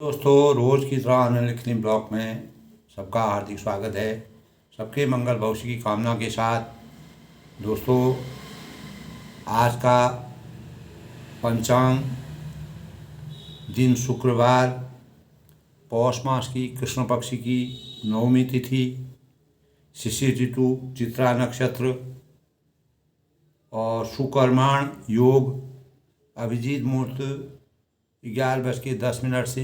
दोस्तों, रोज़ की तरह आनंद लिखनी ब्लॉग में सबका हार्दिक स्वागत है। सबके मंगल भविष्य की कामना के साथ दोस्तों, आज का पंचांग दिन शुक्रवार, पौष मास की कृष्ण पक्ष की नवमी तिथि, शिशिर ऋतु, चित्रा नक्षत्र और सुकर्माण योग, अभिजीत मुहूर्त 11:10 से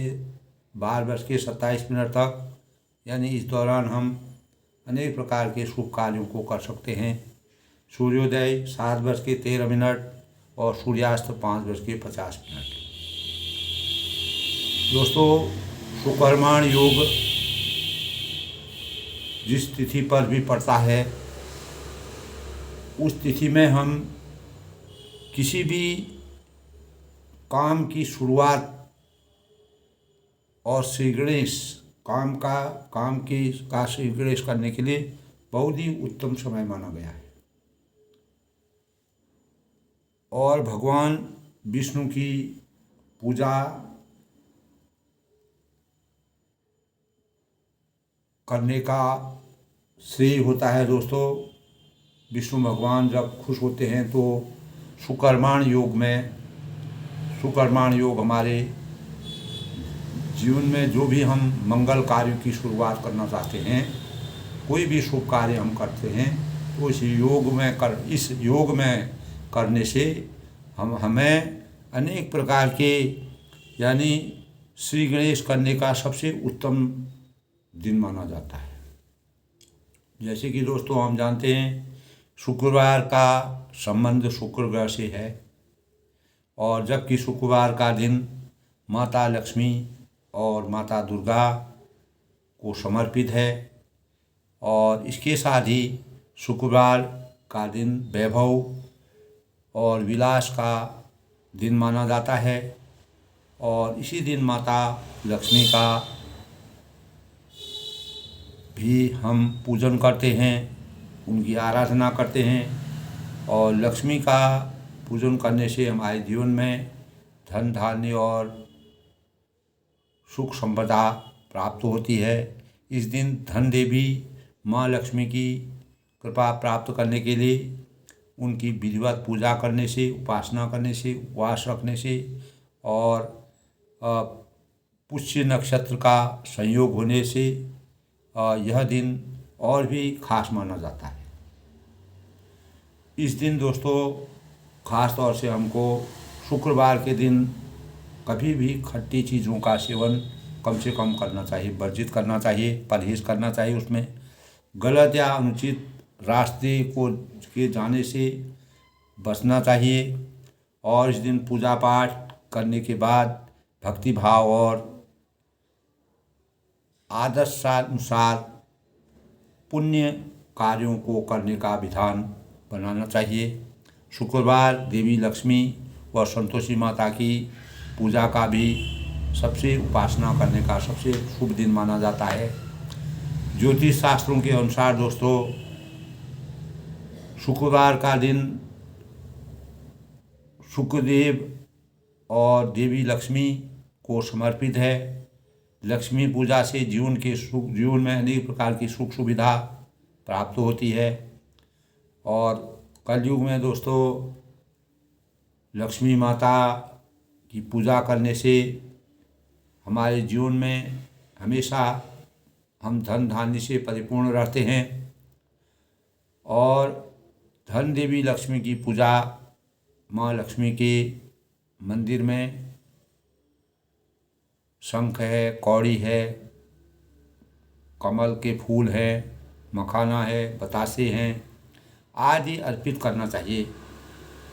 12:27 तक, यानी इस दौरान हम अनेक प्रकार के शुभ कार्यों को कर सकते हैं। सूर्योदय 7:13 और सूर्यास्त 5:50। दोस्तों, सुकर्माण योग जिस तिथि पर भी पड़ता है, उस तिथि में हम किसी भी काम की शुरुआत और श्री गणेश का श्री गणेश करने के लिए बहुत ही उत्तम समय माना गया है। और भगवान विष्णु की पूजा करने का श्रेय होता है। दोस्तों, विष्णु भगवान जब खुश होते हैं तो सुकर्माण योग हमारे जीवन में जो भी हम मंगल कार्यों की शुरुआत करना चाहते हैं, कोई भी शुभ कार्य हम करते हैं, तो इस योग में करने से हमें अनेक प्रकार के, यानी श्री गणेश करने का सबसे उत्तम दिन माना जाता है। जैसे कि दोस्तों, हम जानते हैं शुक्रवार का संबंध शुक्र ग्रह से है, और जबकि शुक्रवार का दिन माता लक्ष्मी और माता दुर्गा को समर्पित है, और इसके साथ ही शुक्रवार का दिन वैभव और विलास का दिन माना जाता है। और इसी दिन माता लक्ष्मी का भी हम पूजन करते हैं, उनकी आराधना करते हैं। और लक्ष्मी का पूजन करने से हमारे जीवन में धन धान्य और सुख संपदा प्राप्त होती है। इस दिन धन देवी माँ लक्ष्मी की कृपा प्राप्त करने के लिए उनकी विधिवत पूजा करने से, उपासना करने से, उपवास रखने से और पुष्य नक्षत्र का संयोग होने से यह दिन और भी खास माना जाता है। इस दिन दोस्तों, ख़ास तौर से हमको शुक्रवार के दिन कभी भी खट्टी चीज़ों का सेवन कम से कम करना चाहिए, वर्जित करना चाहिए, परहेज करना चाहिए। उसमें गलत या अनुचित रास्ते के जाने से बचना चाहिए। और इस दिन पूजा पाठ करने के बाद भक्ति भाव और आदर्शानुसार पुण्य कार्यों को करने का विधान बनाना चाहिए। शुक्रवार देवी लक्ष्मी व संतोषी माता की पूजा का भी सबसे उपासना करने का सबसे शुभ दिन माना जाता है। ज्योतिष शास्त्रों के अनुसार दोस्तों, शुक्रवार का दिन शुक्रदेव और देवी लक्ष्मी को समर्पित है। लक्ष्मी पूजा से जीवन में अनेक प्रकार की सुख सुविधा प्राप्त होती है। और कलयुग में दोस्तों, लक्ष्मी माता की पूजा करने से हमारे जीवन में हमेशा हम धन धान्य से परिपूर्ण रहते हैं। और धन देवी लक्ष्मी की पूजा माँ लक्ष्मी के मंदिर में शंख है, कौड़ी है, कमल के फूल हैं, मखाना है, बतासे हैं आदि अर्पित करना चाहिए।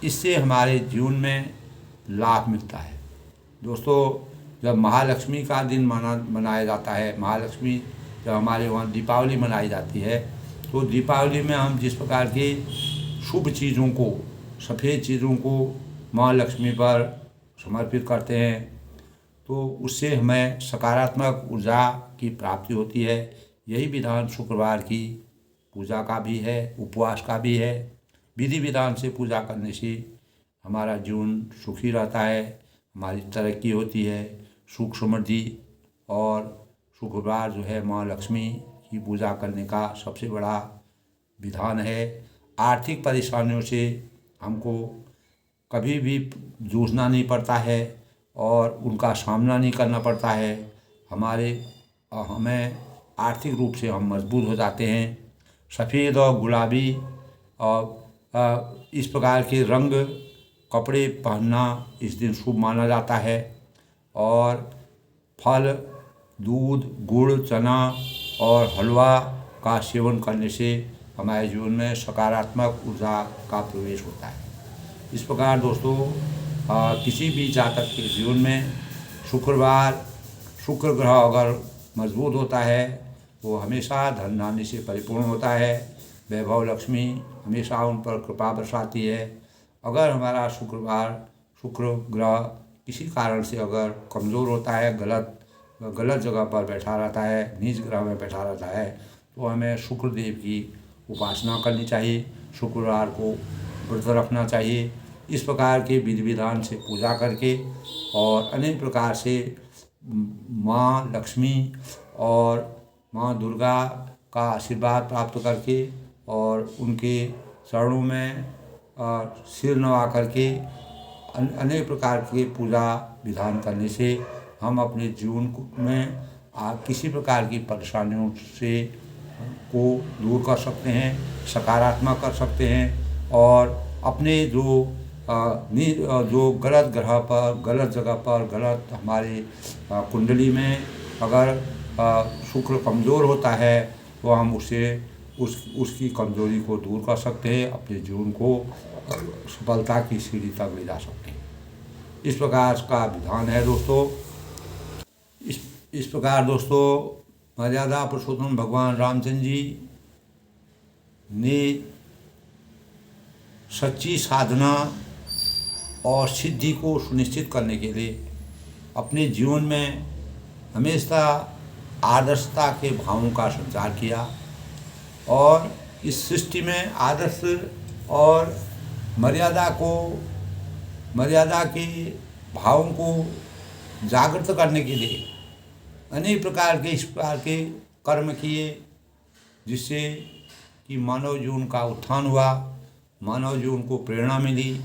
इससे हमारे जीवन में लाभ मिलता है। दोस्तों, जब महालक्ष्मी का दिन मनाया जाता है, महालक्ष्मी जब हमारे वहाँ दीपावली मनाई जाती है, तो दीपावली में हम जिस प्रकार के शुभ चीज़ों को, सफ़ेद चीज़ों को माँ लक्ष्मी पर समर्पित करते हैं, तो उससे हमें सकारात्मक ऊर्जा की प्राप्ति होती है। यही विधान शुक्रवार की पूजा का भी है, उपवास का भी है। विधि विधान से पूजा करने से हमारा जीवन सुखी रहता है, हमारी तरक्की होती है, सुख समृद्धि और शुक्रवार जो है माँ लक्ष्मी की पूजा करने का सबसे बड़ा विधान है। आर्थिक परेशानियों से हमको कभी भी जूझना नहीं पड़ता है और उनका सामना नहीं करना पड़ता है। हमें आर्थिक रूप से हम मजबूत हो जाते हैं। सफ़ेद और गुलाबी और इस प्रकार के रंग कपड़े पहनना इस दिन शुभ माना जाता है। और फल, दूध, गुड़, चना और हलवा का सेवन करने से हमारे जीवन में सकारात्मक ऊर्जा का प्रवेश होता है। इस प्रकार दोस्तों किसी भी जातक के जीवन में शुक्र ग्रह अगर मजबूत होता है वो हमेशा धन धान्य से परिपूर्ण होता है। वैभव लक्ष्मी हमेशा उन पर कृपा बरसाती है। अगर हमारा शुक्र ग्रह किसी कारण से अगर कमज़ोर होता है, गलत जगह पर बैठा रहता है, नीच ग्रह में बैठा रहता है, तो हमें शुक्रदेव की उपासना करनी चाहिए। शुक्रवार को व्रत रखना चाहिए। इस प्रकार के विधि विधान से पूजा करके और अनेक प्रकार से माँ लक्ष्मी और माँ दुर्गा का आशीर्वाद प्राप्त करके और उनके चरणों में सिर नवा करके अनेक प्रकार के पूजा विधान करने से हम अपने जीवन में किसी प्रकार की परेशानियों से को दूर कर सकते हैं, सकारात्मक कर सकते हैं और अपने जो गलत ग्रह पर, गलत जगह पर, गलत हमारे कुंडली में अगर शुक्र कमज़ोर होता है तो हम उसकी कमज़ोरी को दूर कर सकते हैं, अपने जीवन को सफलता की सीढ़ी तक ले जा सकते हैं। इस प्रकार का विधान है दोस्तों। इस प्रकार दोस्तों मर्यादा पुरुषोत्तम भगवान रामचंद्र जी ने सच्ची साधना और सिद्धि को सुनिश्चित करने के लिए अपने जीवन में हमेशा आदर्शता के भावों का संचार किया और इस सृष्टि में आदर्श और मर्यादा के भावों को जागृत करने के लिए अनेक प्रकार के इस प्रकार के कर्म किए, जिससे कि मानव जीवन का उत्थान हुआ, मानव जीवन को प्रेरणा मिली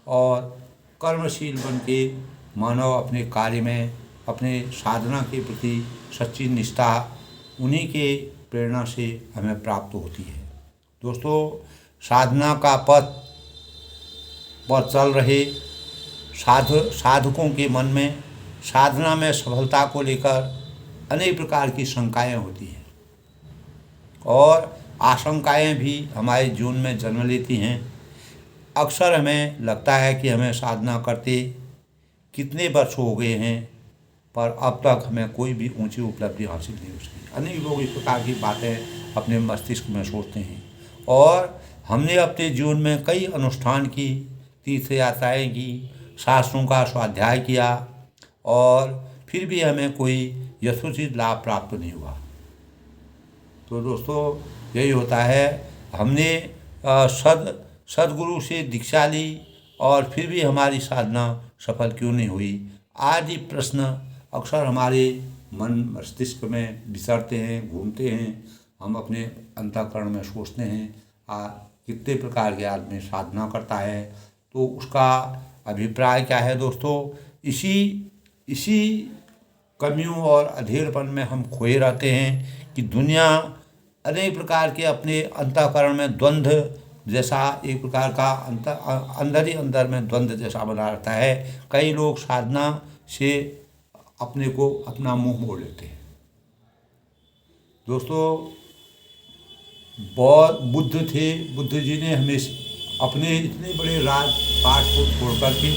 और कर्मशील बन के मानव अपने कार्य में, अपने साधना के प्रति सच्ची निष्ठा उन्हीं के प्रेरणा से हमें प्राप्त होती है। दोस्तों साधना का पथ पर चल रहे साधकों के मन में साधना में सफलता को लेकर अनेक प्रकार की शंकाएं होती हैं और आशंकाएं भी हमारे जीवन में जन्म लेती हैं। अक्सर हमें लगता है कि हमें साधना करते कितने वर्ष हो गए हैं पर अब तक हमें कोई भी ऊंची उपलब्धि हासिल नहीं हो सकी। अनेक लोग इस प्रकार की बातें अपने मस्तिष्क में सोचते हैं और हमने अपने जीवन में कई अनुष्ठान की, तीर्थ यात्राएँ की, शास्त्रों का स्वाध्याय किया और फिर भी हमें कोई यथोचित लाभ प्राप्त नहीं हुआ। तो दोस्तों यही होता है, हमने सदगुरु से दीक्षा ली और फिर भी हमारी साधना सफल क्यों नहीं हुई, आदि प्रश्न अक्सर हमारे मन मस्तिष्क में विचरते हैं, घूमते हैं। हम अपने अंतःकरण में सोचते हैं कितने प्रकार के आदमी साधना करता है, तो उसका अभिप्राय क्या है दोस्तों। इसी कमियों और अधेड़पन में हम खोए रहते हैं कि दुनिया अनेक प्रकार के अपने अंतःकरण में द्वंद्व जैसा एक प्रकार का अंदर ही अंदर में द्वंद्व जैसा बना रहता है। कई लोग साधना से अपना मुंह मोड़ लेते हैं। दोस्तों बुद्ध थे, बुद्ध जी ने हमेशा अपने इतने बड़े राजपाट को छोड़ करके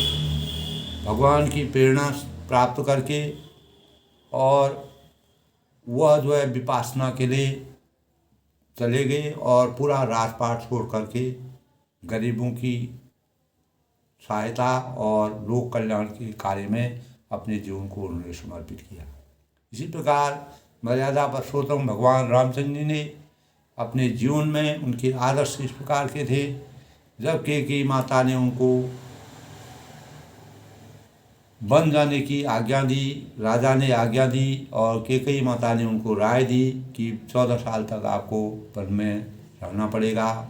भगवान की प्रेरणा प्राप्त करके और वह जो है विपासना के लिए चले गए और पूरा राजपाट छोड़ करके गरीबों की सहायता और लोक कल्याण के कार्य में अपने जीवन को उन्होंने समर्पित किया। इसी प्रकार मर्यादा पुरुषोत्तम भगवान रामचंद्र जी ने अपने जीवन में उनके आदर्श इस प्रकार के थे। जब कैकेयी माता ने उनको वन जाने की आज्ञा दी, राजा ने आज्ञा दी और कैकेयी माता ने उनको राय दी कि 14 साल तक आपको वन में रहना पड़ेगा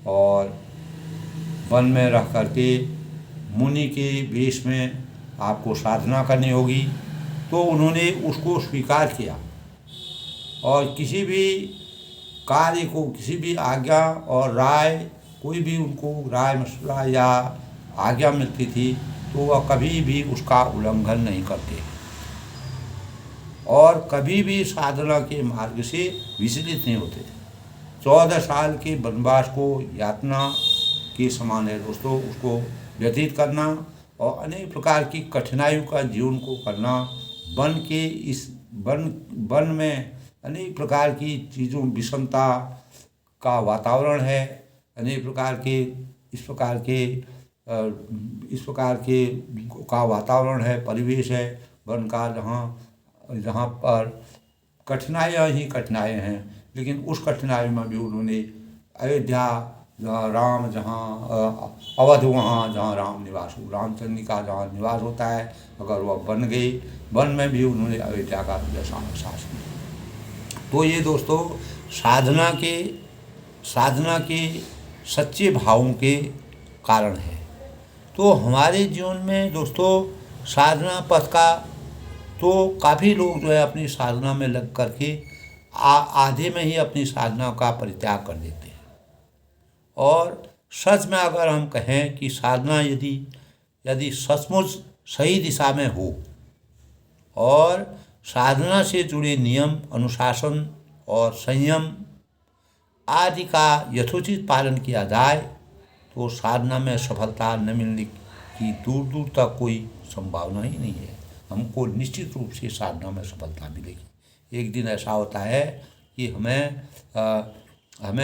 और वन में रह करके मुनि के वेश में आपको साधना करनी होगी। तो उन्होंने उसको स्वीकार किया और किसी भी कार्य को, किसी भी आज्ञा और राय, कोई भी उनको राय मशवरा या आज्ञा मिलती थी तो वह कभी भी उसका उल्लंघन नहीं करते और कभी भी साधना के मार्ग से विचलित नहीं होते। 14 साल के वनवास को यातना के समान है दोस्तों, उसको व्यतीत करना और अनेक प्रकार की कठिनाइयों का जीवन को करना। वन के इस वन में अनेक प्रकार की चीज़ों, विषमता का वातावरण है, अनेक प्रकार के इस प्रकार के का वातावरण है, परिवेश है वन का, जहाँ पर कठिनाइयाँ ही कठिनाइयाँ हैं। लेकिन उस कठिनाई में भी उन्होंने अयोध्या जहाँ राम, जहाँ अवध, वहाँ जहाँ राम निवास, रामचंद्र का जहाँ निवास होता है, अगर वह बन गई, वन में भी उन्होंने अयोध्या का शासन किया। तो ये दोस्तों साधना के सच्चे भावों के कारण है। तो हमारे जीवन में दोस्तों साधना पथ का, तो काफ़ी लोग जो है अपनी साधना में लग करके आधे में ही अपनी साधना का परित्याग कर देते हैं। और सच में अगर हम कहें कि साधना यदि सचमुच सही दिशा में हो और साधना से जुड़े नियम, अनुशासन और संयम आदि का यथोचित पालन किया जाए तो साधना में सफलता न मिलने की दूर दूर तक कोई संभावना ही नहीं है। हमको निश्चित रूप से साधना में सफलता मिलेगी। एक दिन ऐसा होता है कि हमें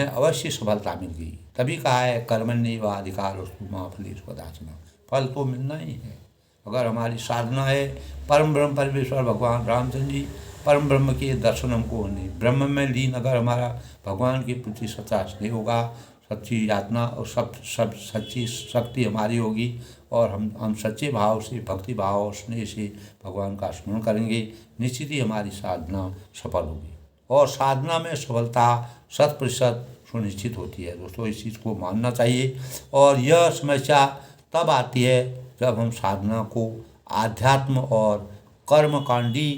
अवश्य सफलता मिल गई। तभी कहा है कर्मण्येवाधिकारस्तु मा फलेषु कदाचन, फल तो मिलना ही है। अगर हमारी साधना है, परम ब्रह्म परमेश्वर भगवान रामचंद्र जी परम ब्रह्म के दर्शन हमको होने, ब्रह्म में लीन अगर हमारा भगवान के प्रति सच्चा स्नेह होगा, सच्ची यातना और सब सच्ची शक्ति हमारी होगी और हम सच्चे भाव से, भक्ति भाव और स्नेह से भगवान का स्मरण करेंगे, निश्चित ही हमारी साधना सफल होगी। और साधना में सफलता 100% सुनिश्चित होती है दोस्तों, इस चीज़ को मानना चाहिए। और यह समस्या तब आती है जब हम साधना को आध्यात्म और कर्मकांडी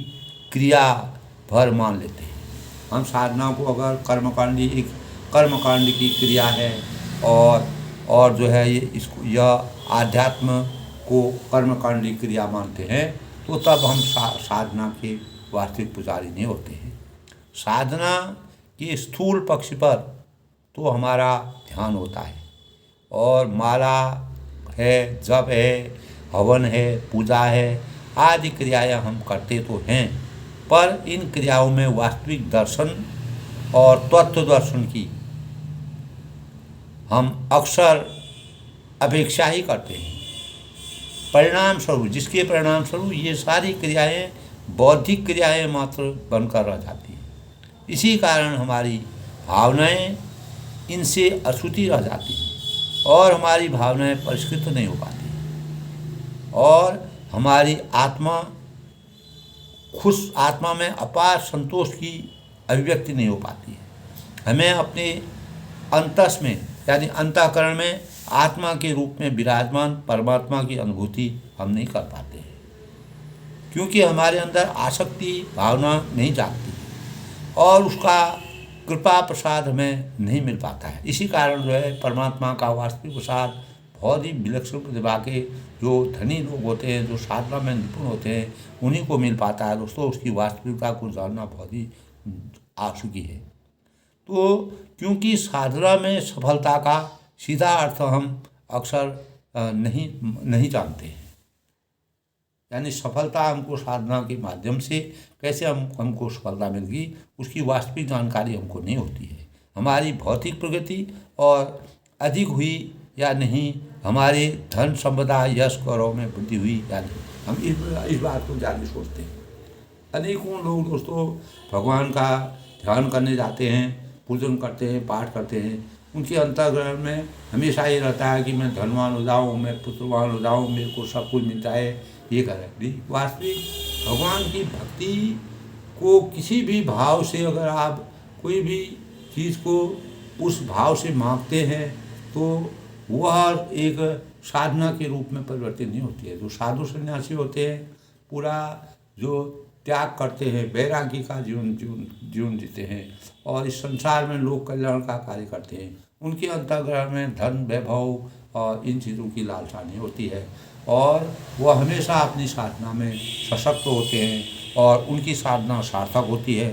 क्रिया भर मान लेते हैं। हम साधना को अगर कर्मकांड की क्रिया है और जो है यह आध्यात्म को कर्मकांडी क्रिया मानते हैं, तो तब हम साधना के वास्तविक पुजारी नहीं होते हैं। साधना के स्थूल पक्ष पर तो हमारा ध्यान होता है और माला है, जप है, हवन है, पूजा है आदि क्रियाएं हम करते तो हैं, पर इन क्रियाओं में वास्तविक दर्शन और तत्व दर्शन की हम अक्सर अपेक्षा ही करते हैं। परिणाम स्वरूप, जिसके परिणाम स्वरूप ये सारी क्रियाएं बौद्धिक क्रियाएं मात्र बनकर रह जाती हैं। इसी कारण हमारी भावनाएं इनसे अछूती रह जाती हैं और हमारी भावनाएं परिष्कृत नहीं हो पाती और हमारी आत्मा में अपार संतोष की अभिव्यक्ति नहीं हो पाती है। हमें अपने अंतस में यानी अंतःकरण में आत्मा के रूप में विराजमान परमात्मा की अनुभूति हम नहीं कर पाते हैं, क्योंकि हमारे अंदर आसक्ति भावना नहीं जागती और उसका कृपा प्रसाद हमें नहीं मिल पाता है। इसी कारण जो है परमात्मा का वास्तविक प्रसाद बहुत ही विलक्षण प्रतिभा के जो धनी लोग होते हैं, जो साधना में निपुण होते हैं, उन्हीं को मिल पाता है दोस्तों। उसकी वास्तविकता को जानना बहुत ही आवश्यक है। तो क्योंकि साधना में सफलता का सीधा अर्थ हम अक्सर नहीं जानते हैं, यानी सफलता हमको साधना के माध्यम से कैसे हमको सफलता मिल गई उसकी वास्तविक जानकारी हमको नहीं होती है। हमारी भौतिक प्रगति और अधिक हुई या नहीं, हमारे धन संपदा यश गौरव में वृद्धि हुई या नहीं, हम इस बात को ज़्यादा सोचते हैं। अनेकों लोग दोस्तों भगवान का ध्यान करने जाते हैं, पूजन करते हैं, पाठ करते हैं, उनके अंतर्ग्रह में हमेशा ये रहता है कि मैं धनवान हो जाऊँ, मैं पुत्रवान हो जाऊँ, मेरे को सब कुछ मिल जाए, ये करेक्टली वास्तविक भगवान की भक्ति को किसी भी भाव से अगर आप कोई भी चीज़ को उस भाव से मांगते हैं तो वह एक साधना के रूप में परिवर्तित नहीं होती है। जो साधु सन्यासी होते हैं पूरा जो त्याग करते हैं, वैरागी का जीवन जीते हैं और इस संसार में लोक कल्याण का कार्य करते हैं, उनके अंतर्ग्रह में धन वैभव और इन चीज़ों की लालसा नहीं होती है और वह हमेशा अपनी साधना में सशक्त होते हैं और उनकी साधना सार्थक होती है।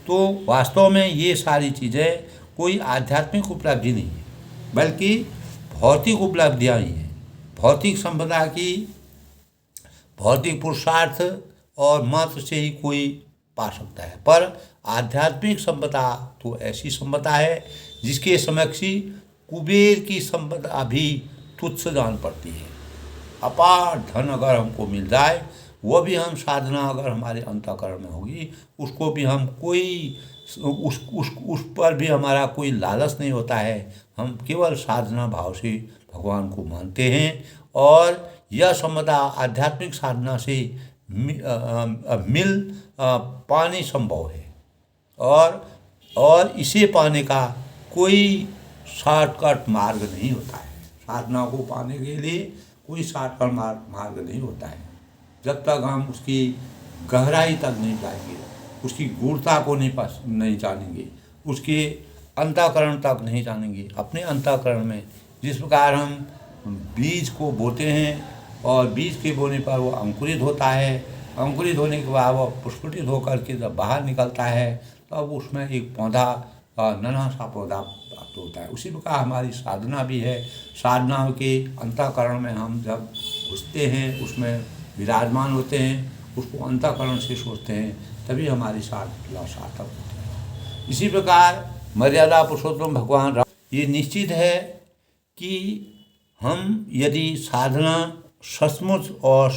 तो वास्तव में ये सारी चीज़ें कोई आध्यात्मिक उपलब्धि नहीं है, बल्कि भौतिक उपलब्धियाँ ही हैं। भौतिक संपदा की भौतिक पुरुषार्थ और मात्र से ही कोई पा सकता है, पर आध्यात्मिक संपदा तो ऐसी संपदा है जिसके समक्ष कुबेर की संपदा भी तुच्छ जान पड़ती है। अपार धन अगर हमको मिल जाए, वह भी हम साधना अगर हमारे अंतःकरण में होगी, उसको भी हम कोई उस पर भी हमारा कोई लालच नहीं होता है। हम केवल साधना भाव से भगवान को मानते हैं और यह संपदा आध्यात्मिक साधना से मिल पानी संभव है और इसे पाने का कोई शॉर्टकट मार्ग नहीं होता है। साधना को पाने के लिए कोई शॉर्टकट मार्ग नहीं होता है। जब तक हम उसकी गहराई तक नहीं जाएंगे, उसकी गूढ़ता को नहीं जानेंगे, उसके अंतःकरण तक नहीं जानेंगे, अपने अंतःकरण में जिस प्रकार हम बीज को बोते हैं और बीज के बोने पर वो अंकुरित होता है, अंकुरित होने के बाद वह पुष्पित होकर के जब बाहर निकलता है तब उसमें एक पौधा, नन्हा सा पौधा प्राप्त होता है। उसी प्रकार हमारी साधना भी है। साधना के अंतःकरण में हम जब घुसते हैं, उसमें विराजमान होते हैं, उसको अंतःकरण से सोचते हैं, तभी हमारी साधना सार्थक होती है। इसी प्रकार मर्यादा पुरुषोत्तम भगवान राम, ये निश्चित है कि हम यदि साधना सचमुच और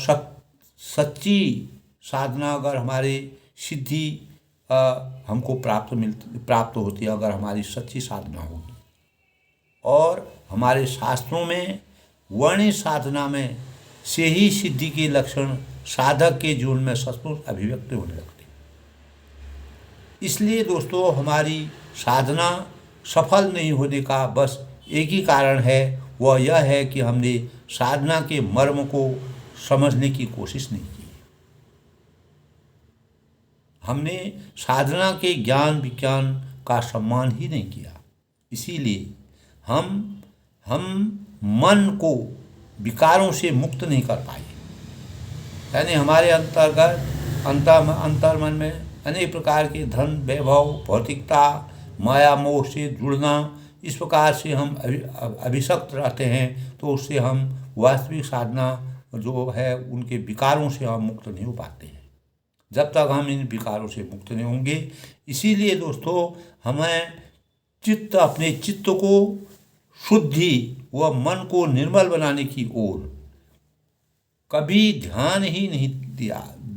सच्ची साधना अगर हमारे सिद्धि हमको प्राप्त होती है, अगर हमारी सच्ची साधना होगी और हमारे शास्त्रों में वर्णित साधना में से ही सिद्धि के लक्षण साधक के जीवन में सचमुच अभिव्यक्त होने लगते हैं। इसलिए दोस्तों, हमारी साधना सफल नहीं होने का बस एक ही कारण है, वह यह है कि हमने साधना के मर्म को समझने की कोशिश नहीं की। हमने साधना के ज्ञान विज्ञान का सम्मान ही नहीं किया। इसीलिए हम मन को विकारों से मुक्त नहीं कर पाए। यानी हमारे अंतर्मन में अनेक प्रकार के धन वैभव भौतिकता माया मोह से जुड़ना, इस प्रकार से हम अभिशक्त रहते हैं, तो उससे हम वास्तविक साधना जो है उनके विकारों से हम मुक्त नहीं हो पाते हैं जब तक हम इन विकारों से मुक्त नहीं होंगे। इसीलिए दोस्तों, हमें अपने चित्त को शुद्धि व मन को निर्मल बनाने की ओर कभी ध्यान ही नहीं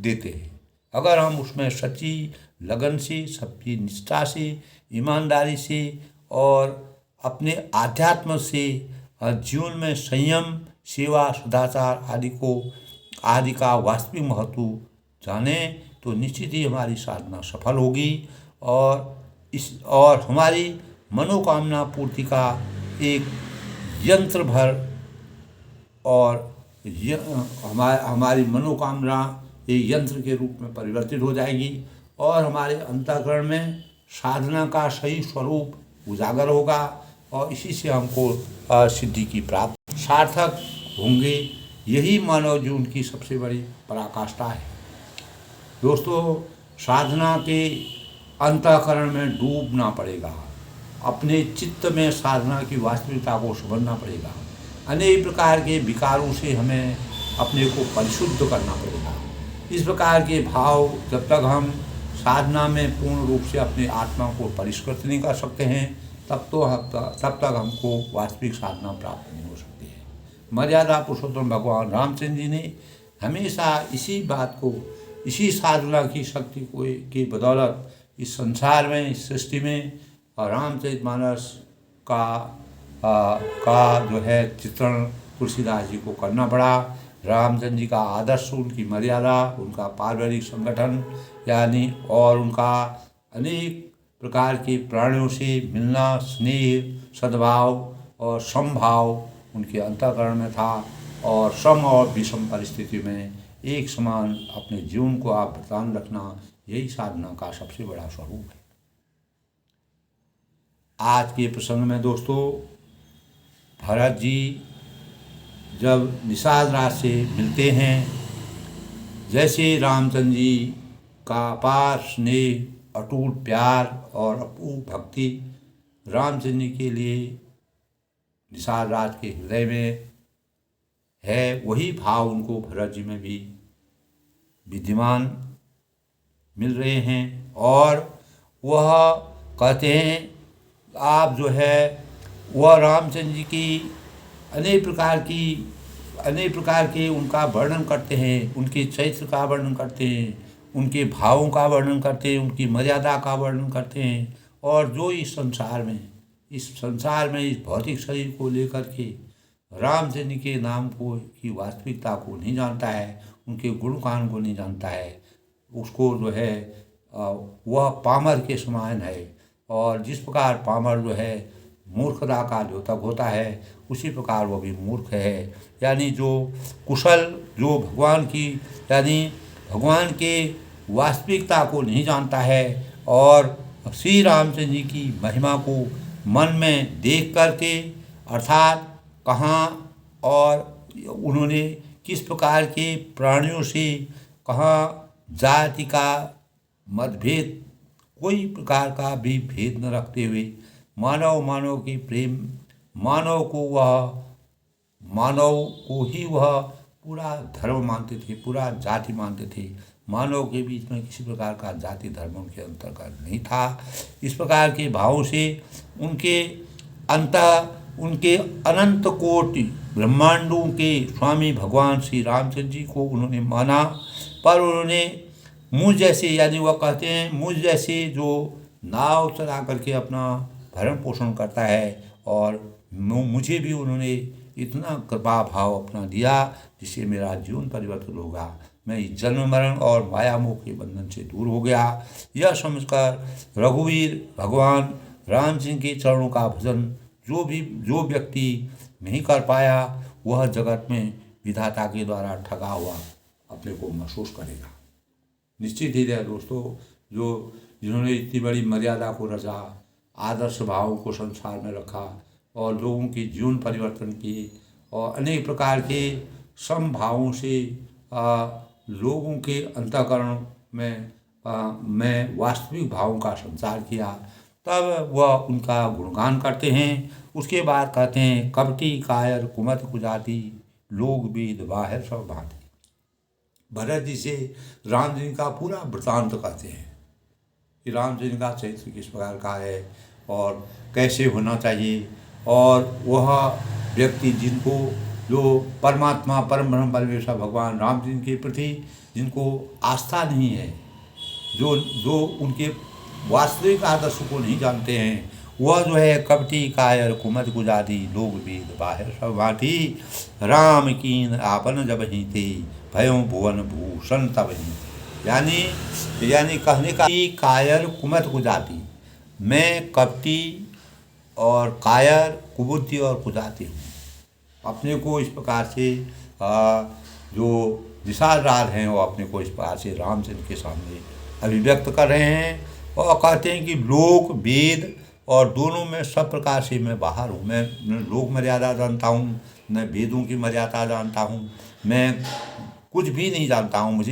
देते हैं। अगर हम उसमें सच्ची लगन से, सच्ची निष्ठा से, ईमानदारी से और अपने आध्यात्म से जीवन में संयम, सेवा, सदाचार आदि का वास्तविक महत्व जाने, तो निश्चित ही हमारी साधना सफल होगी और हमारी मनोकामना पूर्ति का एक यंत्र भर और हमारी मनोकामना एक यंत्र के रूप में परिवर्तित हो जाएगी और हमारे अंतःकरण में साधना का सही स्वरूप उजागर होगा और इसी से हमको सिद्धि की प्राप्त सार्थक होंगे। यही मानव जीवन की सबसे बड़ी पराकाष्ठा है। दोस्तों, साधना के अंतःकरण में डूबना पड़ेगा, अपने चित्त में साधना की वास्तविकता को समझना पड़ेगा, अनेक प्रकार के विकारों से हमें अपने को परिशुद्ध करना पड़ेगा। इस प्रकार के भाव जब तक हम साधना में पूर्ण रूप से अपने आत्मा को परिष्कृत नहीं कर सकते हैं, तब तक हमको वास्तविक साधना प्राप्त नहीं हो सकती है। मर्यादा पुरुषोत्तम भगवान रामचंद्र जी ने हमेशा इसी बात को, इसी साधना की शक्ति को की बदौलत इस संसार में, इस सृष्टि में रामचरितमानस का जो है चित्रण तुलसीदास जी को करना पड़ा। रामचंद्र जी का आदर्श, उनकी मर्यादा, उनका पारिवारिक संगठन यानी और उनका अनेक प्रकार के प्राणियों से मिलना, स्नेह, सद्भाव और समभाव उनके अंतःकरण में था। और सम और विषम परिस्थिति में एक समान अपने जीवन को आप प्रदान रखना, यही साधना का सबसे बड़ा स्वरूप है। आज के प्रसंग में दोस्तों, भरत जी जब निषाद राज से मिलते हैं, जैसे रामचंद्र जी का अपार स्नेह, अटूट प्यार और अपूर्व भक्ति रामचंद्र जी के लिए निषाद राज के हृदय में है, वही भाव उनको भरत जी में भी विद्यमान मिल रहे हैं। और वह कहते हैं, आप जो है वह रामचंद्र जी की अनेक प्रकार के उनका वर्णन करते हैं, उनके चरित्र का वर्णन करते हैं, उनके भावों का वर्णन करते हैं, उनकी मर्यादा का वर्णन करते हैं। और जो इस संसार में इस भौतिक शरीर को लेकर के रामचंद्र के नाम को की वास्तविकता को नहीं जानता है, उनके गुणगान को नहीं जानता है, उसको जो है वह पामर के समान है। और जिस प्रकार पामर जो है मूर्खता का द्योतक होता है, उसी प्रकार वो भी मूर्ख है। यानी जो कुशल, जो भगवान के वास्तविकता को नहीं जानता है और श्री रामचंद्र जी की महिमा को मन में देख करके, अर्थात कहाँ और उन्होंने किस प्रकार के प्राणियों से, कहाँ जाति का मतभेद, कोई प्रकार का भी भेद न रखते हुए मानव की प्रेम, मानव को ही वह पूरा धर्म मानते थे, पूरा जाति मानते थे। मानव के बीच में किसी प्रकार का जाति धर्म उनके अंतर्गत नहीं था। इस प्रकार के भावों से उनके अनंत कोटि ब्रह्मांडों के स्वामी भगवान श्री रामचंद्र जी को उन्होंने माना। पर उन्होंने मुझ जैसे, यानी वह कहते हैं, मुझ जैसे जो नाव चला करके अपना भरण पोषण करता है, और मुझे भी उन्होंने इतना कृपा भाव अपना दिया जिससे मेरा जीवन परिवर्तन होगा, मैं इस जन्म मरण और माया मोह के बंधन से दूर हो गया। यह समझकर रघुवीर भगवान रामचंद्र के चरणों का भजन जो व्यक्ति नहीं कर पाया, वह जगत में विधाता के द्वारा ठगा हुआ अपने को महसूस करेगा। निश्चित ही है दोस्तों, जिन्होंने इतनी बड़ी मर्यादा को रचा, आदर्श भावों को संसार में रखा और लोगों के जीवन परिवर्तन किए, और अनेक प्रकार के समभावों से लोगों के अंतःकरण में वास्तविक भावों का संचार किया, तब वह उनका गुणगान करते हैं। उसके बाद कहते हैं, कपटी कायर कुमत कुजाति लोग वेद बाहर सब भांति। भरत जी से राम जी का पूरा वृतांत कहते हैं कि रामचंद्र का चरित्र किस प्रकार का है और कैसे होना चाहिए, और वह व्यक्ति जो परमात्मा परम ब्रह्म परमेश्वर भगवान रामचंद्र के प्रति जिनको आस्था नहीं है, जो उनके वास्तविक आदर्श को नहीं जानते हैं, वह जो है कपटी कायर कुमत कुजाति लोग वेद बाहर सब भांति राम कीन आपन जब ही थे भयों भुवन भूषण तब ही। यानी कहने का कायर कुमत कुजाति, मैं कपटी और कायर, कुबुद्धि और कुजाति हूँ। अपने को इस प्रकार से जो निषाद राज हैं वो अपने को इस प्रकार से रामचंद्र के सामने अभिव्यक्त कर रहे हैं और कहते हैं कि लोक वेद और दोनों में सब प्रकार से मैं बाहर हूँ। मैं लोक मर्यादा जानता हूँ, मैं वेदों की मर्यादा जानता हूँ, मैं कुछ भी नहीं जानता हूँ,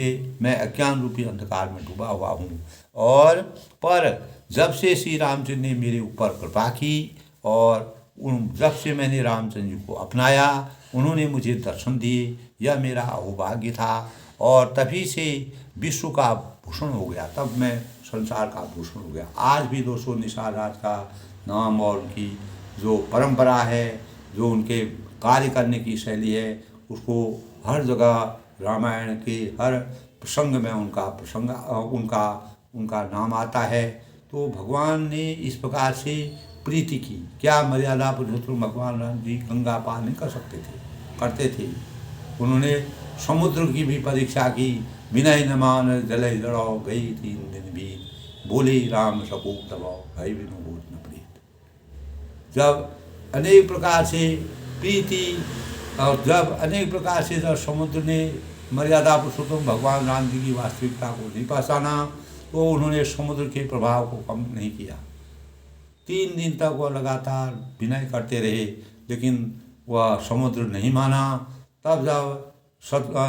मैं अज्ञान रूपी अंधकार में डूबा हुआ हूँ। और पर जब से श्री रामचंद्र ने मेरे ऊपर कृपा की और जब से मैंने रामचंद्र जी को अपनाया, उन्होंने मुझे दर्शन दिए, यह मेरा अहोभाग्य था। और तभी से विश्व का भूषण हो गया, तब मैं संसार का भूषण हो गया। आज भी दोस्तों निषाद राज का नाम और उनकी जो परंपरा है, जो उनके कार्य करने की शैली है, उसको हर जगह रामायण के हर प्रसंग में उनका नाम आता है। तो भगवान ने इस प्रकार से प्रीति की, क्या मर्यादा पुरुषोत्तम भगवान राम जी गंगा पार नहीं कर सकते थे, करते थे। उन्होंने समुद्र की भी परीक्षा की। विनय न मान जले जड़ाओ, गई 3 दिन बीत, बोले राम सपूत दबाओ, भय बिनु बोझ न प्रीत। जब अनेक प्रकार से प्रीति और जब अनेक प्रकार से जब समुद्र ने मर्यादा पुरुषोत्तम भगवान राम जी की वास्तविकता को नहीं पहचाना, तो उन्होंने समुद्र के प्रभाव को कम नहीं किया। 3 दिन तक वह लगातार विनय करते रहे, लेकिन वह समुद्र नहीं माना। तब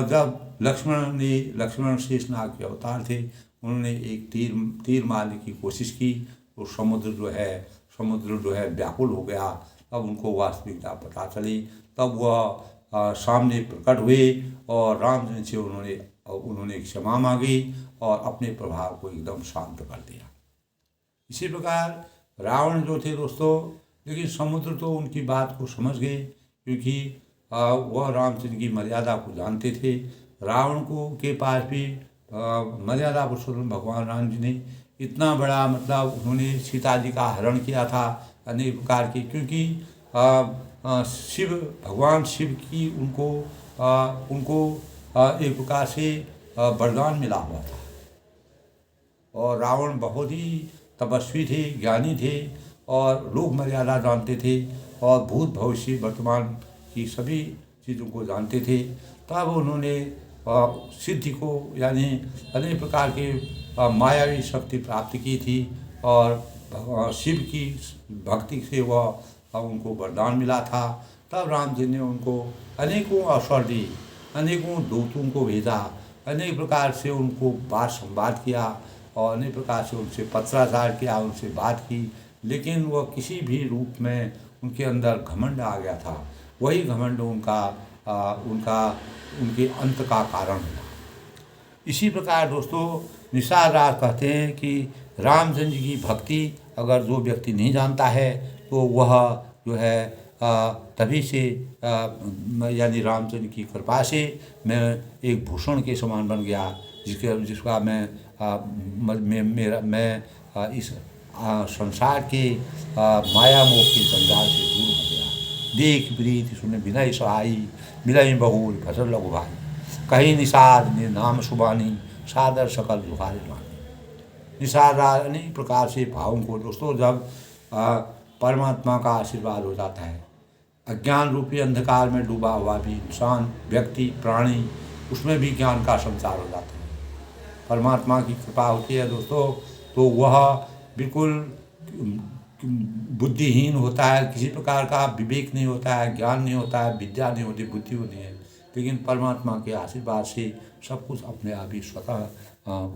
जब लक्ष्मण शेषनाग के अवतार थे, उन्होंने एक तीर मारने की कोशिश की, तो समुद्र जो है व्याकुल हो गया। तब उनको वास्तविकता पता चली। तब वह सामने प्रकट हुए और रामचंद्र से उन्होंने क्षमा मांगी और अपने प्रभाव को एकदम शांत कर दिया। इसी प्रकार रावण जो थे दोस्तों, लेकिन समुद्र तो उनकी बात को समझ गए, क्योंकि वह रामचंद्र की मर्यादा को जानते थे। रावण को के पास भी मर्यादा पुरुषोत्तम भगवान राम जी ने इतना बड़ा, मतलब उन्होंने सीता जी का हरण किया था अनेक प्रकार के, क्योंकि भगवान शिव की उनको एक प्रकार से वरदान मिला हुआ था। और रावण बहुत ही तपस्वी थे, ज्ञानी थे और लोक मर्यादा जानते थे और भूत भविष्य वर्तमान की सभी चीज़ों को जानते थे। तब उन्होंने सिद्धि को, यानी अनेक प्रकार के मायावी शक्ति प्राप्त की थी और शिव की भक्ति से वह उनको वरदान मिला था। तब राम जी ने उनको अनेकों अवसर दिए, अनेकों दूतों को भेजा, अनेक प्रकार से उनको बात संवाद किया और अनेक प्रकार से उनसे पत्राचार किया, उनसे बात की, लेकिन वह किसी भी रूप में उनके अंदर घमंड आ गया था। वही घमंड उनके अंत का कारण हुआ। इसी प्रकार दोस्तों निषाद राज कहते हैं कि रामचंद्र जी की भक्ति अगर जो व्यक्ति नहीं जानता है, तो वह जो है तभी से यानी रामचंद्र की कृपा से मैं एक भूषण के समान बन गया, जिसका मैं इस संसार के माया मोह के जंजाल से दूर हो गया। देख प्रीति सुने विनय सहाई, विनय बहुल फसल लघु भाई, कहीं निषाद नाम सुबानी, सादर सकल जुहारे मानी। निषाद अनेक प्रकार से भावों को दोस्तों, जब परमात्मा का आशीर्वाद हो जाता है, अज्ञान रूपी अंधकार में डूबा हुआ भी इंसान, व्यक्ति, प्राणी, उसमें भी ज्ञान का संचार हो जाता है। परमात्मा की कृपा होती है दोस्तों, तो वह बिल्कुल बुद्धिहीन होता है, किसी प्रकार का विवेक नहीं होता है, ज्ञान नहीं होता है, विद्या नहीं होती, बुद्धि होती है, लेकिन परमात्मा के आशीर्वाद से सब कुछ अपने आप ही स्वतः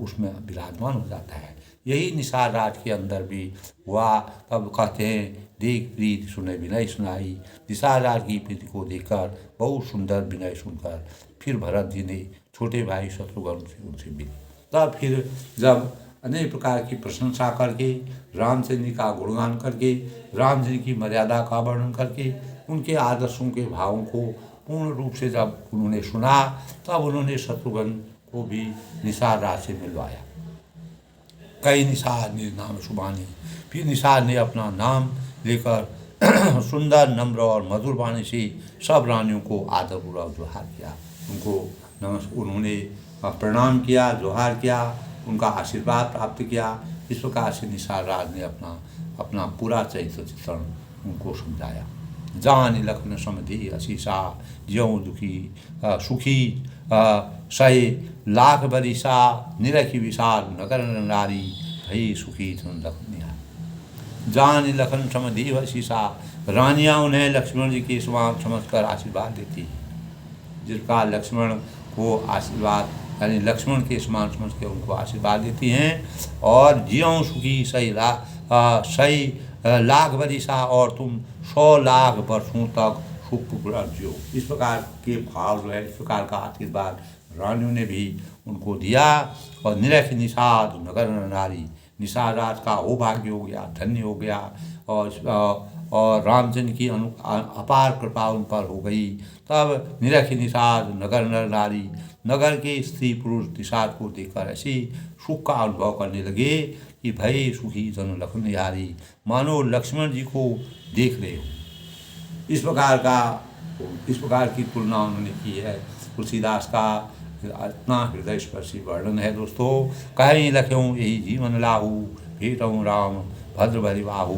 उसमें विराजमान हो जाता है। यही निषाद राज के अंदर भी हुआ। तब कहते हैं देख प्रीति सुने विनय सुनाई, निषाद राज की प्रीति को देखकर बहुत सुंदर विनय सुनकर फिर भरत जी ने छोटे भाई शत्रुघ्न से उनसे मिले। तब फिर जब अनेक प्रकार की प्रशंसा करके, रामचंद्र जी का गुणगान करके, रामचंद्र की मर्यादा का वर्णन करके, उनके आदर्शों के भावों को पूर्ण रूप से जब उन्होंने सुना, तब उन्होंने शत्रुघ्न को भी निषाद राज से मिलवाया। कई निषाद ने नाम सुबानी, फिर निषाद ने अपना नाम लेकर सुंदर नम्र और मधुर वाणी से सब रानियों को आदरपूर्वक जोहार किया। उन्होंने प्रणाम किया, जोहार किया, उनका आशीर्वाद प्राप्त किया। इस प्रकार से निषाद राज ने अपना पूरा चरित्र चित्रण उनको समझाया। जान लखन समधि अशीषा, ज्यों दुखी सुखी सहे लाख बरिसा, निरखी विशाल नगर नारी, भई सुखी धन लखन निहार। जान लखन समधि अशीषा, रानियाँ उन्हें लक्ष्मण जी के समान समझकर आशीर्वाद देती हैं। जिसका लक्ष्मण को आशीर्वाद, यानी लक्ष्मण के समान समझ के उनको आशीर्वाद देती हैं। और ज्यों सुखी सही लाख बरिसा, और तुम 100 लाख वर्षों तक सुखपूर्वक जियो। इस प्रकार के भाव जो है, इस प्रकार का आशीर्वाद रानियों ने भी उनको दिया। और निरख निषाद नगर नारी, निषाद राज का वो भाग्य हो गया, धन्य हो गया, और रामचंद्र की अपार कृपा उन पर हो गई। तब निरख निषाद नगर नर नारी, नगर के स्त्री पुरुष निषाद को देखकर ऐसी सुख का अनुभव करने लगे कि भई सुखी जन लखन निहारी, मानो लक्ष्मण जी को देख रहे हो। इस प्रकार की तुलना उन्होंने की है। तुलसीदास का इतना हृदय स्पर्शी वर्णन है दोस्तों। कहीं लख्यों यही जीवन लाहू, भेटऊँ राम भद्र भरि बाहू,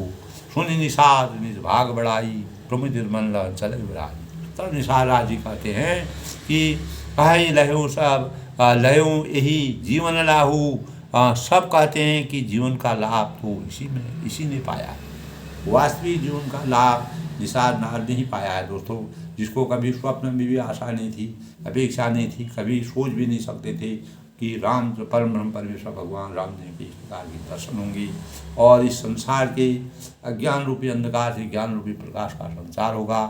सुनि निषाद निज भाग बढ़ाई, प्रमुदित मन लहन चले बिराई। तब निषाद राज जी कहते हैं कि कहीं लह्यों सब लह्यों यही जीवन लाहू, सब कहते हैं कि जीवन का लाभ तो इसी ने पाया है। वास्तविक जीवन का लाभ निषाद नारद ने ही पाया है दोस्तों, जिसको कभी स्वप्न में भी आशा नहीं थी, अपेक्षा नहीं थी, कभी सोच भी नहीं सकते थे कि राम परम ब्रह्म परमेश्वर भगवान राम जी के इस प्रकार के दर्शन होंगे और इस संसार के अज्ञान रूपी अंधकार से ज्ञान रूपी प्रकाश का संचार होगा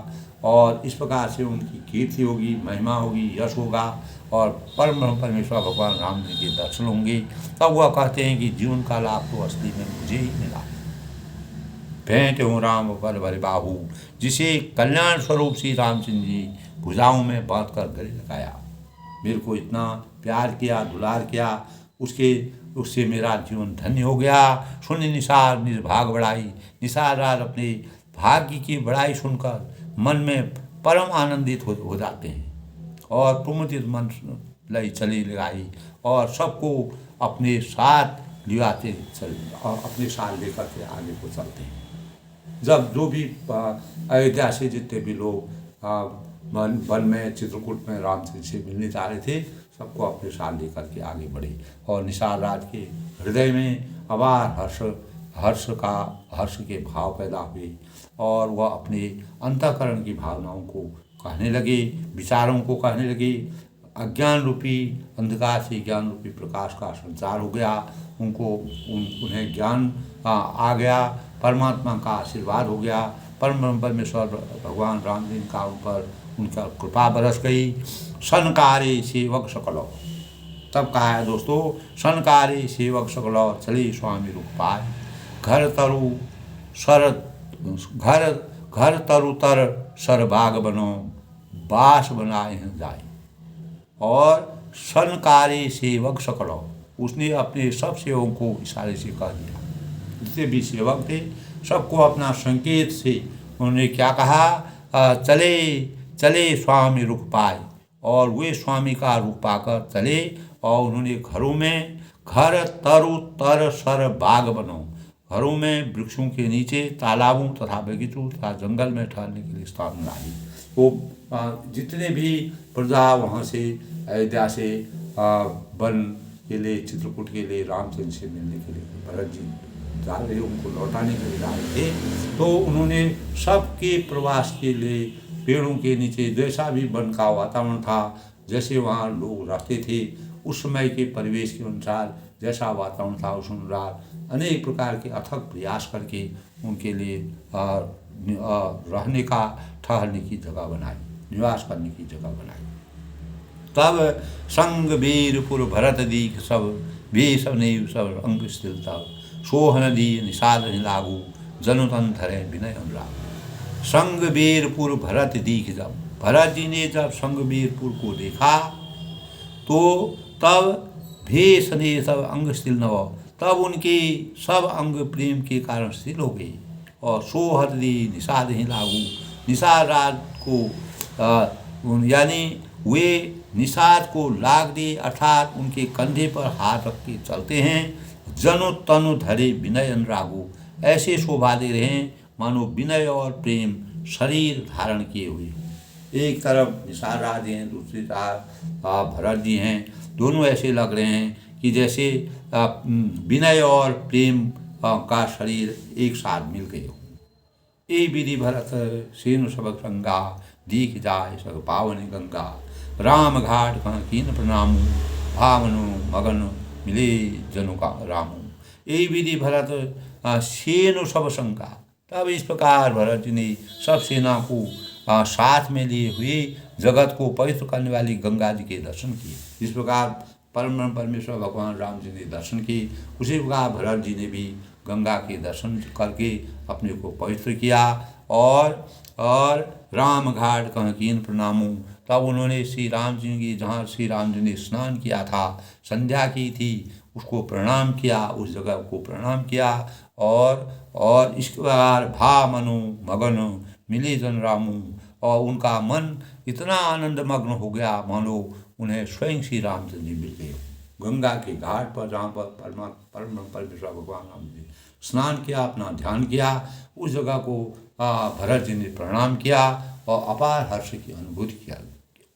और इस प्रकार से उनकी कीर्ति होगी, महिमा होगी, यश होगा और परम ब्रह्म परमेश्वर भगवान राम जी के दर्शन होंगे। तब वह कहते हैं कि जीवन का लाभ तो असली में मुझे ही मिला। भेंट हूँ राम बल भरे बाहू, जिसे कल्याण स्वरूप श्री रामचंद्र जी भुजाओं में बांध कर गले लगाया। मेरे को इतना प्यार किया, दुलार किया, उससे मेरा जीवन धन्य हो गया। सुन निसार निज भाग बढ़ाई, निसार राज अपने भाग्य की बड़ाई सुनकर मन में परम आनंदित हो जाते हैं और प्रमुदित मन लई चली लगाई और सबको अपने साथ लियाते और अपने साथ लेकर के आगे को चलते हैं। जब जो भी अयोध्या से जितने भी लोग वन में चित्रकूट में रामचंद्र से मिलने जा रहे थे, सबको अपने साथ लेकर के आगे बढ़े और निषाद राज के हृदय में अपार हर्ष के भाव पैदा हुए और वह अपने अंतःकरण की भावनाओं को कहने लगे, विचारों को कहने लगे। अज्ञान रूपी अंधकार से ज्ञान रूपी प्रकाश का संचार हो गया, उन्हें ज्ञान आ गया, परमात्मा का आशीर्वाद हो गया, परम ब्रह्म परमेश्वर भगवान राम जी का ऊपर उनका कृपा बरस गई। सनकारे सेवक सकलो, तब कहा है दोस्तों, सनकारे सेवक सकलो चले स्वामी रूप पाए, घर तरु तर सरबाग बनो, बास बनाए हैं जाए। और सनकारे सेवक सकलो, उसने अपने सब सेवकों को इशारे से कह दिया, जितने भी सेवक थे सबको अपना संकेत से उन्होंने क्या कहा, चले स्वामी रुख पाए, और वे स्वामी का रूप पाकर चले और उन्होंने घरों में घर तरु तर सर बाग बनो, घरों में वृक्षों के नीचे तालाबों तथा बगीचों तथा जंगल में ठहरने के लिए स्थान बनाई। वो जितने भी प्रजा वहाँ से अयोध्या से वन के लिए, चित्रकूट के लिए, रामचंद्र से मिलने के लिए भरत जी जा रहे, उनको लौटाने के लिए जा रहे थे, तो उन्होंने सबके प्रवास के लिए पेड़ों के नीचे, जैसा भी वन का वातावरण था, जैसे वहाँ लोग रहते थे, उस समय के परिवेश के अनुसार जैसा वातावरण था उस अनुसार अनेक प्रकार के अथक प्रयास करके उनके लिए रहने का, ठहरने की जगह बनाई, निवास करने की जगह बनाई। तब संग वीरपुर भरत दीख सब भी सब नहीं सब अंग स्थिल तब, सोहन दी निषाद लागू जनुतन धरे विनय अनुराग। संग वीरपुर भरत दीख, जब भरत जी ने जब संग वीरपुर को देखा तो तब भेष ने सब अंग स्थिल न हो, तब उनके सब अंग प्रेम के कारण स्थिर हो गए। और सोहर दी निषाद ही लागू, निषाद राज को यानी वे निषाद को लाग दे, अर्थात उनके कंधे पर हाथ रख के चलते हैं। जनु तनु धरे विनय अनुरागू, ऐसे शोभा दे रहे हैं मानो विनय और प्रेम शरीर धारण किए हुए। एक तरफ निषाद राज हैं, दूसरी तरफ भरत जी हैं, दोनों ऐसे लग रहे हैं कि जैसे विनय और प्रेम का शरीर एक साथ मिल गए हो। ए विधि भरत सेनु सबक संगा, दीख जाए सब पावन गंगा, राम घाट कीन प्रणामू, भावनु मगन मिले जनु का रामू। यही विधि भरत सेनु सब संगा, तब इस प्रकार भरत जी ने सब सेना को साथ में लिए हुए जगत को पवित्र करने वाली गंगा जी के दर्शन किए। जिस प्रकार परम परमेश्वर भगवान राम जी ने दर्शन किए, उसी प्रकार भरत जी ने भी गंगा के दर्शन करके अपने को पवित्र किया। और राम घाट कह कीन प्रणामू, तब उन्होंने श्री राम जी की, जहाँ श्री राम जी ने स्नान किया था, संध्या की थी, उसको प्रणाम किया, उस जगह को प्रणाम किया। और इस प्रकार भा मनु मगन मिले जन रामू, और उनका मन इतना आनंदमग्न हो गया मानो उन्हें स्वयं श्री रामचंद्र जी मिल गए। गंगा के घाट पर जहाँ पर परम परमेश्वर भगवान राम जी स्नान किया, अपना ध्यान किया, उस जगह को भरत जी ने प्रणाम किया और अपार हर्ष की अनुभूति किया,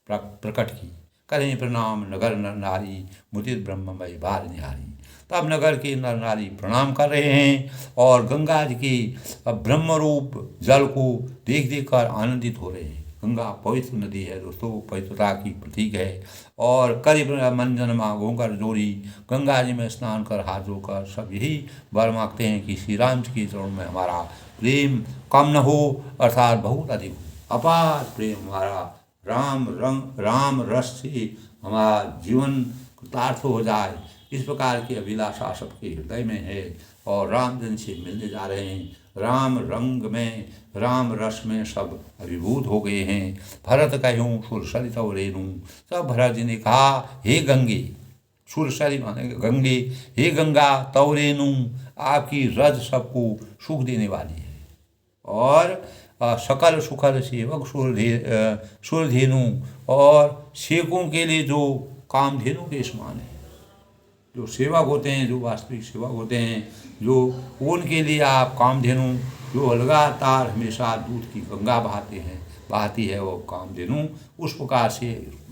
प्रकट की। करें प्रणाम नगर नर नारी, मुदित ब्रह्ममय बार निहारी। तब नगर के नर नारी प्रणाम कर रहे हैं और गंगा जी की ब्रह्म रूप जल को देख देख कर आनंदित हो रहे हैं। गंगा पवित्र नदी है दोस्तों, पवित्रता की प्रतीक है। और करीब मंजन मांगों कर जोड़ी, गंगा जी में स्नान कर हाथ धोकर सब यही वर मांगते हैं कि श्री राम जी के चरणों में हमारा प्रेम कम न हो, अर्थात बहुत अधिक हो। अपार प्रेम हमारा राम रस से हमारा जीवन कृतार्थ हो जाए, इस प्रकार की अभिलाषा सबके हृदय में है और रामजन से मिलने जा रहे हैं। राम रंग में, राम रस में सब अभिभूत हो गए हैं। भरत कहूँ सुरसरित रेणु, तब भरत जी ने कहा हे गंगे, सुरसरी माने गंगे, हे गंगा तव रेणु, आपकी रज सबको सुख देने वाली है और सकल सुखल सेवक सुरधेनु, और सेवकों के लिए जो कामधेनु के समान है। जो सेवक होते हैं, जो वास्तविक सेवक होते हैं, जो उनके लिए आप कामधेनु, जो लगातार हमेशा दूध की गंगा बहाती है वो कामधेनु। उस प्रकार से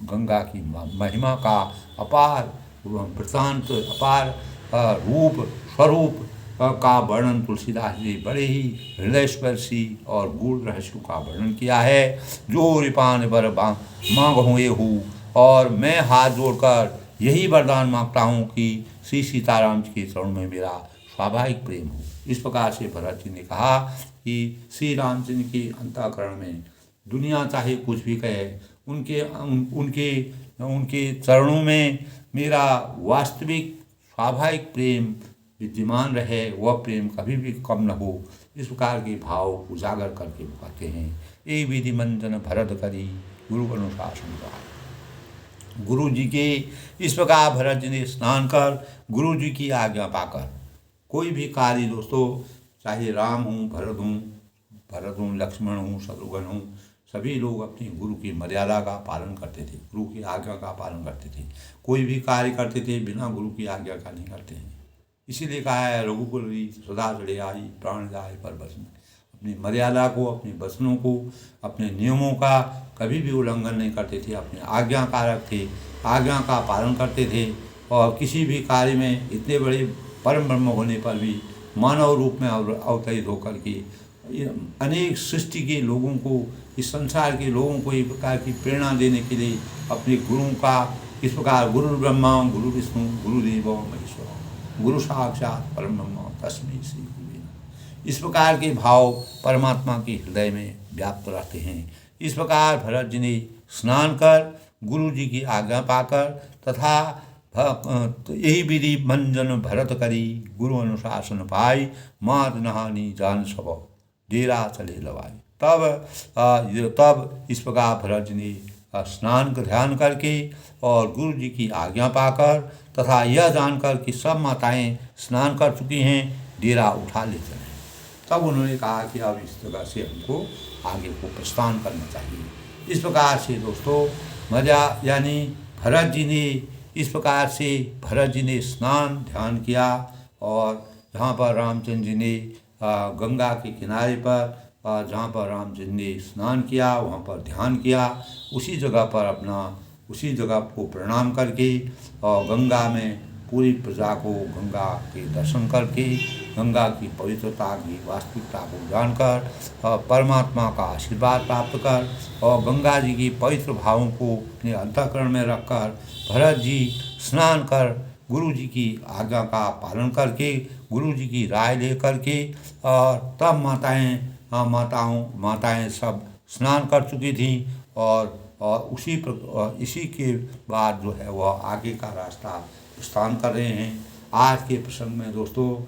गंगा की महिमा का अपार वृत्तांत, अपार रूप स्वरूप का वर्णन तुलसीदास जी बड़े ही हृदयस्पर्शी और गूढ़ रहस्यों का वर्णन किया है। जो रिपान बर मांग हुए हूँ, और मैं हाथ जोड़कर यही वरदान मांगता हूँ कि श्री सीताराम जी के चरणों में मेरा स्वाभाविक प्रेम हो। इस प्रकार से भरत जी ने कहा कि श्री रामचंद्र के अंतःकरण में दुनिया चाहे कुछ भी कहे, उनके चरणों में मेरा वास्तविक स्वाभाविक प्रेम विद्यमान रहे, वह प्रेम कभी भी कम न हो। इस प्रकार के भाव उजागर करके कहते हैं। ये विधि मंजन भरत करी, गुरु अनुशासन का। गुरु जी के इस प्रकार भरत जी ने स्नान कर, गुरु जी की आज्ञा पाकर कोई भी कार्य दोस्तों, चाहे राम हूँ, भरत हूँ, लक्ष्मण हूँ, शत्रुघ्न हूँ, सभी लोग अपनी गुरु की मर्यादा का पालन करते थे, गुरु की आज्ञा का पालन करते थे। कोई भी कार्य करते थे बिना गुरु की आज्ञा का नहीं करते हैं। इसीलिए कहा है रघुकुल रीत सदा चढ़े आई, प्राण जाए पर बसन। अपनी मर्यादा को, अपने वचनों को, अपने नियमों का कभी भी उल्लंघन नहीं करते थे। अपने आज्ञाकारक थे, आज्ञा का पालन करते थे। और किसी भी कार्य में इतने बड़े परम ब्रह्म होने पर भी मानव रूप में अवतरित होकर के अनेक सृष्टि के लोगों को, इस संसार के लोगों को एक प्रकार की प्रेरणा देने के लिए अपने गुरुओं का इस प्रकार गुरु ब्रह्मा गुरु विष्णु गुरुदेव महेश्वर गुरु साक्षात परम ब्रह्म तस्मै श्री गुरुवे नमः, इस प्रकार के भाव परमात्मा के हृदय में व्याप्त रहते हैं। इस प्रकार भरत जी ने स्नान कर गुरु जी की आज्ञा पाकर तथा यही विधि मंजन भरत करी, गुरु अनुशासन पाई, मात नहानी जान सब डेरा चले लवाई। तब इस प्रकार भरत जी ने स्नान का ध्यान करके और गुरु जी की आज्ञा पाकर तथा यह जानकर कि सब माताएं स्नान कर चुकी हैं, डेरा उठा ले चले। तब उन्होंने कहा कि अब इस जगह से हमको आगे को प्रस्थान करना चाहिए। इस प्रकार से दोस्तों मजा यानी भरत जी ने इस प्रकार से भरत जी ने स्नान ध्यान किया और जहाँ पर रामचंद्र जी ने गंगा के किनारे पर जहाँ पर रामचंद्र ने स्नान किया वहाँ पर ध्यान किया, उसी जगह को प्रणाम करके और गंगा में पूरी प्रजा को गंगा के दर्शन करके गंगा की पवित्रता की वास्तविकता को जानकर परमात्मा का आशीर्वाद प्राप्त कर और गंगा जी की पवित्र भावों को अपने अंतःकरण में रखकर भरत जी स्नान कर गुरु जी की आज्ञा का पालन करके गुरु जी की राय ले करके और तब माताएं सब स्नान कर चुकी थीं और इसी के बाद जो है वह आगे का रास्ता प्रस्थान कर रहे हैं। आज के प्रसंग में दोस्तों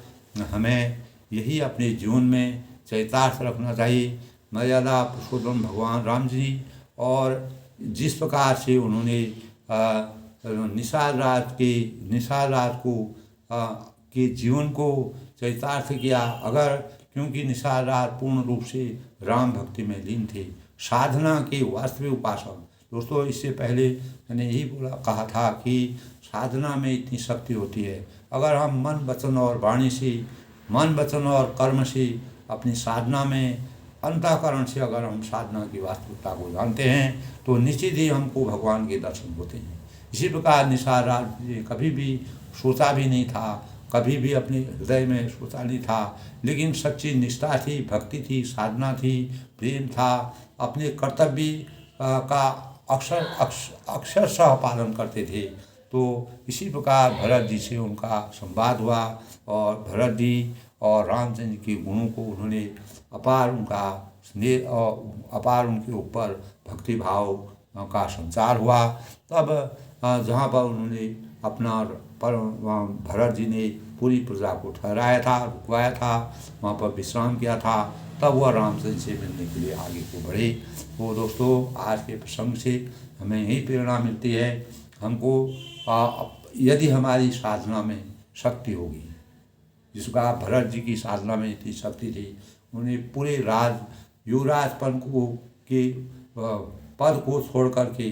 हमें यही अपने जीवन में चरितार्थ रखना चाहिए। मर्यादा पुरुषोत्तम भगवान राम जी और जिस प्रकार से उन्होंने निषाद राज के जीवन को चरितार्थ किया, अगर क्योंकि निषाद राज पूर्ण रूप से राम भक्ति में लीन थे, साधना के वास्तविक उपासक। दोस्तों, इससे पहले मैंने यही कहा था कि साधना में इतनी शक्ति होती है। अगर हम मन वचन और वाणी से, मन वचन और कर्म से अपनी साधना में, अंतःकरण से अगर हम साधना की वास्तविकता को जानते हैं तो निश्चित ही हमको भगवान के दर्शन होते हैं। इसी प्रकार निसार राज ने कभी भी सोचा भी नहीं था, कभी भी अपने हृदय में सोचा नहीं था, लेकिन सच्ची निष्ठा थी, भक्ति थी, साधना थी, प्रेम था, अपने कर्तव्य का अक्षरशः पालन करते थे। तो इसी प्रकार भरत जी से उनका संवाद हुआ और भरत जी और रामचंद्र के गुणों को उन्होंने अपार, उनका स्नेह और अपार उनके ऊपर भक्ति भाव का संचार हुआ। तब जहाँ पर उन्होंने अपना भरत जी ने पूरी प्रजा को ठहराया था, रुकवाया था, वहाँ पर विश्राम किया था, तब वह रामचंद्र से मिलने के लिए आगे को बढ़े। तो दोस्तों, आज के प्रसंग से हमें यही प्रेरणा मिलती है। हमको यदि हमारी साधना में शक्ति होगी, जिसका भरत जी की साधना में इतनी शक्ति थी, उन्हें पूरे युवराजपन को के पद को छोड़ करके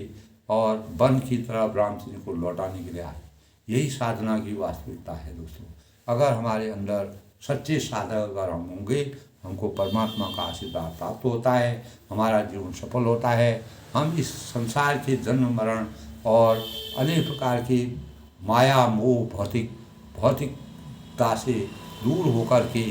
और वन की तरफ रामचंद्र को लौटाने के लिए आए। यही साधना की वास्तविकता है दोस्तों। अगर हमारे अंदर सच्चे साधक अगर हम होंगे, हमको परमात्मा का आशीर्वाद प्राप्त होता है, हमारा जीवन सफल होता है। हम इस संसार के जन्म मरण और अनेक प्रकार की माया मोह भौतिकता से दूर होकर के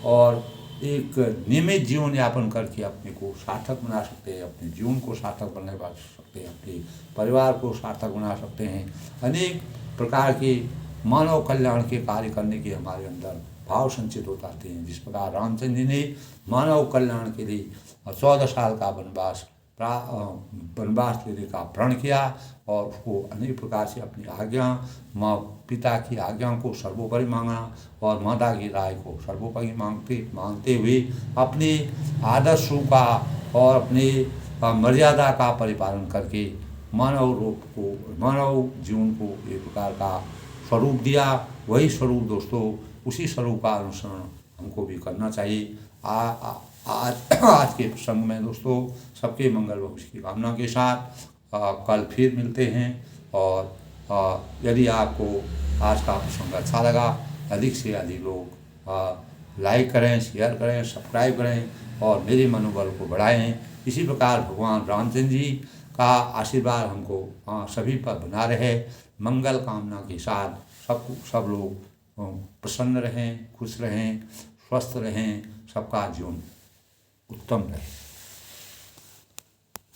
और एक नियमित जीवन यापन करके अपने को सार्थक बना सकते हैं, अपने जीवन को सार्थक बना सकते हैं, अपने परिवार को सार्थक बना सकते हैं। अनेक प्रकार के मानव कल्याण के कार्य करने के हमारे अंदर भाव संचित हो जाते हैं। जिस प्रकार रामचंद्र जी ने मानव कल्याण के लिए 14 साल का वनवास लेने का प्रण किया और उसको अनेक प्रकार से अपनी आज्ञा, माँ पिता की आज्ञा को सर्वोपरि मांगा और माता की राय को सर्वोपरि मांगते हुए अपने आदर्शों का और अपने मर्यादा का परिपालन करके मानव जीवन को एक प्रकार का स्वरूप दिया। वही स्वरूप दोस्तों, उसी स्वरूप का अनुसरण हमको भी करना चाहिए। आज के प्रसंग में दोस्तों सबके मंगल भविष्य की कामना के साथ कल फिर मिलते हैं। और यदि आपको आज का प्रसंग अच्छा लगा, अधिक से अधिक लोग लाइक करें, शेयर करें, सब्सक्राइब करें और मेरे मनोबल को बढ़ाएं। इसी प्रकार भगवान रामचंद्र जी का आशीर्वाद हमको सभी पर बना रहे। मंगल कामना के साथ सब लोग प्रसन्न रहें, खुश रहें, स्वस्थ रहें, सबका जीवन उत्तम रहे।